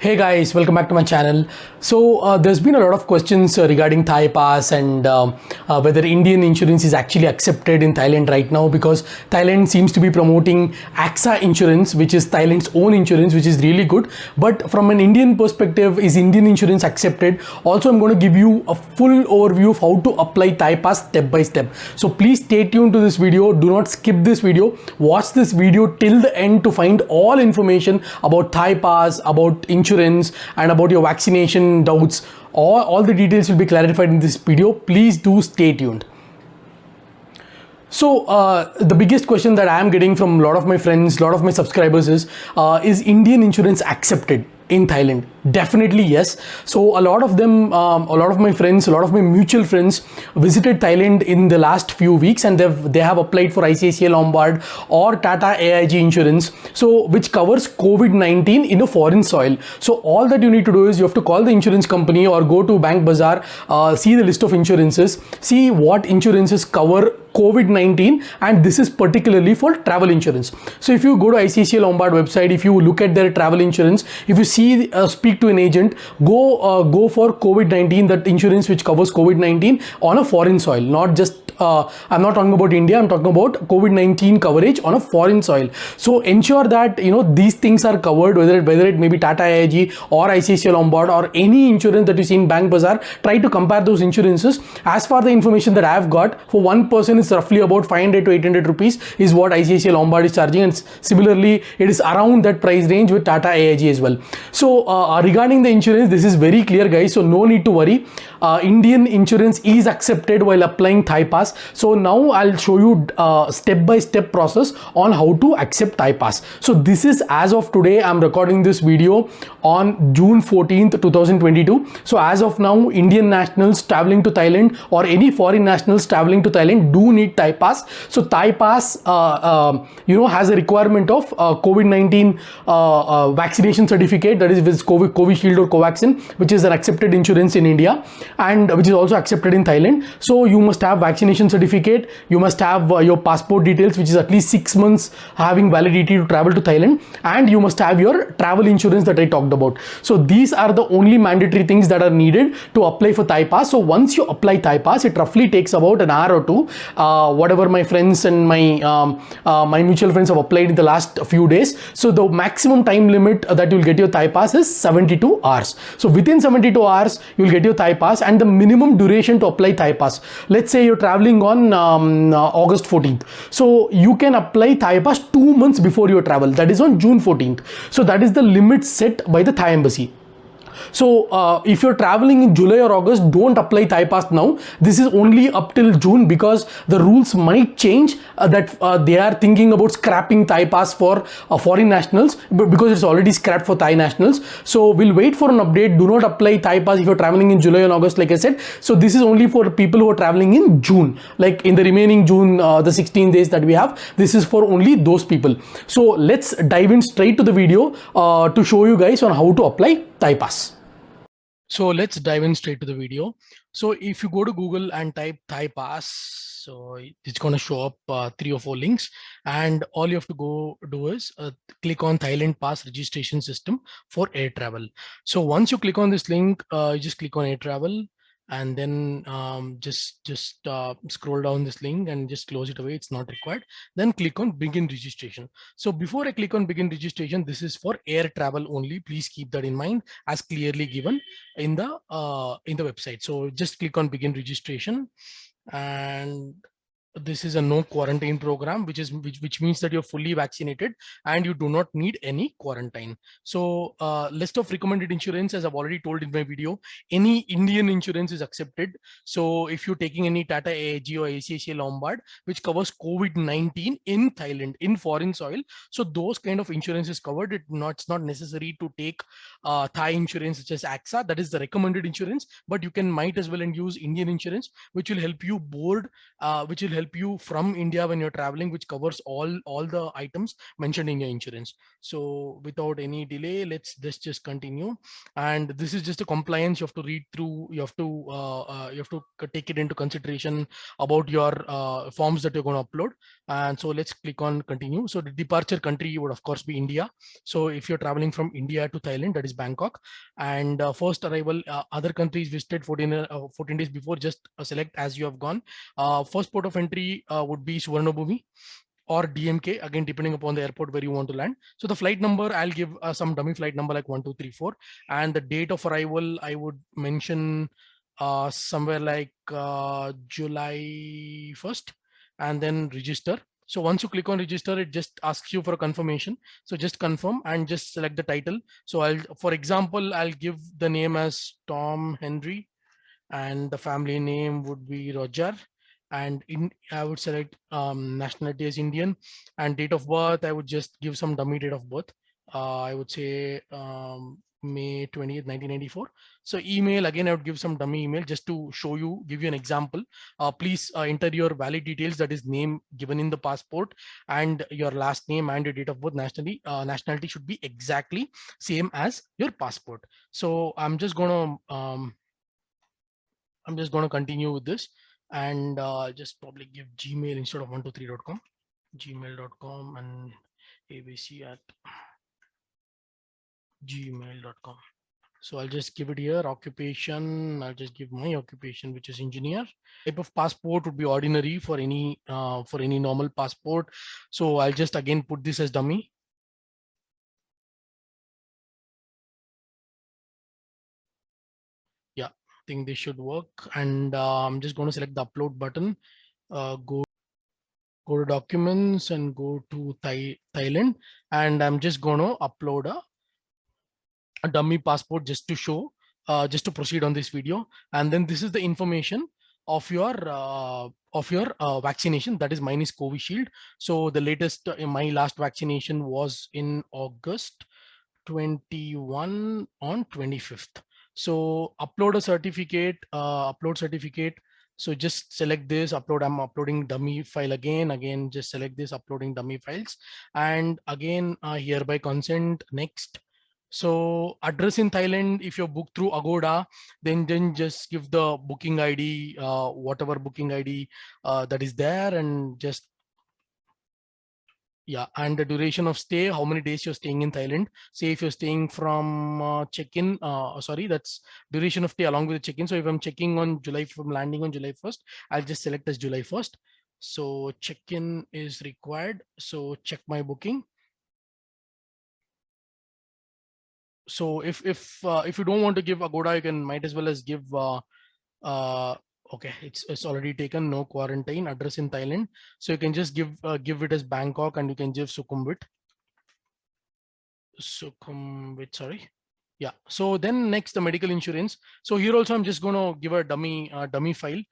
Hey guys, welcome back to my channel. So there's been a lot of questions regarding Thai Pass and whether Indian insurance is actually accepted in Thailand right now, because Thailand seems to be promoting AXA insurance, which is Thailand's own insurance, which is really good. But from an Indian perspective, is Indian insurance accepted? Also, I'm going to give you a full overview of how to apply Thai Pass step by step. So please stay tuned to this video. Do not skip this video. Watch this video till the end to find all information about Thai Pass, about insurance, and about your vaccination doubts. All the details will be clarified in this video. Please do stay tuned. So the biggest question that I am getting from a lot of my friends, a lot of my subscribers is Indian insurance accepted in Thailand? Definitely yes. So a lot of them, a lot of my friends, a lot of my mutual friends visited Thailand in the last few weeks, and they have applied for ICICI Lombard or Tata AIG insurance, so which covers COVID-19 in a foreign soil. So all that you need to do is you have to call the insurance company or go to Bank Bazaar, see the list of insurances, see what insurances cover COVID-19, and this is particularly for travel insurance. So if you go to ICICI Lombard website, if you look at their travel insurance, if you see speak to an agent, go for COVID-19, that insurance which covers COVID-19 on a foreign soil, not just I'm not talking about India, I'm talking about COVID-19 coverage on a foreign soil. So ensure that these things are covered, whether it may be Tata AIG or ICICI Lombard or any insurance that you see in Bank Bazaar. Try to compare those insurances. As far the information that I have got, for one person it's roughly about 500 to 800 rupees is what ICICI Lombard is charging, and similarly it is around that price range with Tata AIG as well. So regarding the insurance, this is very clear, guys, so no need to worry. Indian insurance is accepted while applying Thai Pass. So now I'll show you step-by-step process on how to accept Thai Pass. So this is as of today. I'm recording this video on June 14th, 2022. So as of now, Indian nationals traveling to Thailand or any foreign nationals traveling to Thailand do need Thai Pass. So Thai Pass, has a requirement of COVID-19 vaccination certificate, that is with Covishield or Covaxin, which is an accepted insurance in India and which is also accepted in Thailand. So you must have vaccination certificate, you must have your passport details, which is at least 6 months having validity to travel to Thailand, and you must have your travel insurance that I talked about. So these are the only mandatory things that are needed to apply for Thai Pass. So once you apply Thai Pass, it roughly takes about an hour or two. Whatever my friends and my mutual friends have applied in the last few days. So the maximum time limit that you'll get your Thai Pass is 72 hours. So within 72 hours, you'll get your Thai Pass, and the minimum duration to apply Thai Pass. Let's say you're traveling on August 14th. So you can apply Thai Pass 2 months before your travel. That is on June 14th. So that is the limit set by the Thai embassy. So if you're traveling in July or August, don't apply Thai Pass now. This is only up till June, because the rules might change, that they are thinking about scrapping Thai Pass for foreign nationals, because it's already scrapped for Thai nationals. So we'll wait for an update. Do not apply Thai Pass if you're traveling in July and August, like I said. So this is only for people who are traveling in June, like in the remaining June, the 16 days that we have. This is for only those people. So let's dive in straight to the video to show you guys on how to apply Thai Pass. So let's dive in straight to the video. So if you go to Google and type Thai Pass, so it's going to show up 3 or 4 links, and all you have to go do is click on Thailand Pass registration system for air travel. So once you click on this link, you just click on air travel, and then just scroll down this link and just close it away. It's not required. Then click on begin registration. So before I click on begin registration, this is for air travel only. Please keep that in mind, as clearly given in the website. So just click on begin registration, and this is a no quarantine program, which means that you're fully vaccinated and you do not need any quarantine. So list of recommended insurance, as I've already told in my video, any Indian insurance is accepted. So if you're taking any Tata AIG or ICICI Lombard, which covers COVID-19 in Thailand, in foreign soil, so those kind of insurance is covered. It's not necessary to take Thai insurance such as AXA. That is the recommended insurance, but you might as well use Indian insurance, which will help you board, which will help help you from India when you're traveling, which covers all the items mentioned in your insurance. So without any delay, let's just continue. And this is just a compliance. You have to read through. You have to take it into consideration about your forms that you're going to upload. And so let's click on continue. So the departure country would of course be India. So if you're traveling from India to Thailand, that is Bangkok. And first arrival, other countries visited 14 days before, just select as you have gone. First port of entry would be Suvarnabhumi or DMK, again depending upon the airport where you want to land. So the flight number, I'll give some dummy flight number like 1234, and the date of arrival I would mention somewhere like July 1st, and then register. So once you click on register, it just asks you for a confirmation. So just confirm and just select the title. So for example, I'll give the name as Tom Henry, and the family name would be Roger. And I would select nationality as Indian, and date of birth, I would just give some dummy date of birth. I would say May 20th, 1994. So email, again, I would give some dummy email just to show you, give you an example. Please enter your valid details, that is name given in the passport, and your last name and your date of birth. Nationality should be exactly same as your passport. So I'm just going to continue with this, and just probably give Gmail instead of 123.com, gmail.com, and abc@gmail.com. So I'll just give it here. Occupation, I'll just give my occupation, which is engineer. Type of passport would be ordinary for any normal passport. So I'll just again put this as dummy. Yeah, I think this should work. And I'm just going to select the upload button. Go to documents and go to Thailand, and I'm just going to upload a dummy passport just to show, just to proceed on this video. And then this is the information of your vaccination. That is, mine is Covishield. So the latest, my last vaccination was in August 21 on 25th. So upload a certificate, upload certificate. So just select this, upload. I'm uploading dummy file again, just select this, uploading dummy files. And again, hereby consent, next. So address in Thailand, if you're booked through Agoda, then just give the booking ID, whatever booking ID that is there, and just, yeah, and the duration of stay, how many days you're staying in Thailand. Say if you're staying from check-in, sorry, that's duration of stay along with the check-in. So if I'm checking on July, from landing on July 1st, I'll just select as July 1st. So check-in is required. So check my booking. So if you don't want to give Agoda, you can might as well as give okay, it's already taken, no quarantine, address in Thailand. So you can just give it as Bangkok, and you can give Sukhumvit, sorry. Yeah. So then next, the medical insurance. So here also I'm just going to give a dummy file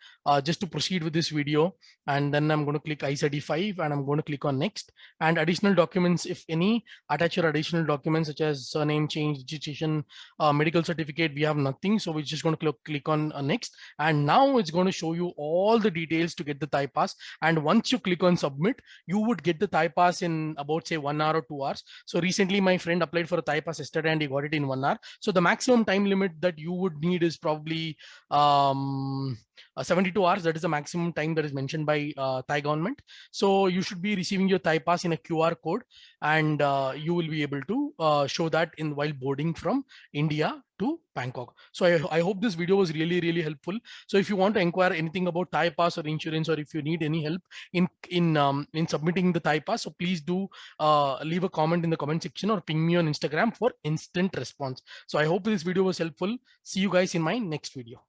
just to proceed with this video. And then I'm going to click I-35, and I'm going to click on next. And additional documents, if any, attach your additional documents such as surname change, registration, medical certificate. We have nothing. So we're just going to click on next. And now it's going to show you all the details to get the Thai pass. And once you click on submit, you would get the Thai pass in about, say, 1 hour or 2 hours. So recently my friend applied for a Thai pass yesterday, and he got it in 1 hour. So the maximum time limit that you would need is probably 72 hours. That is the maximum time that is mentioned by Thai government. So you should be receiving your Thai pass in a QR code, and you will be able to show that in while boarding from India to Bangkok. So I hope this video was really helpful. So if you want to inquire anything about Thai pass or insurance, or if you need any help in submitting the Thai pass, so please do leave a comment in the comment section or ping me on Instagram for instant response. So I hope this video was helpful. See you guys in my next video.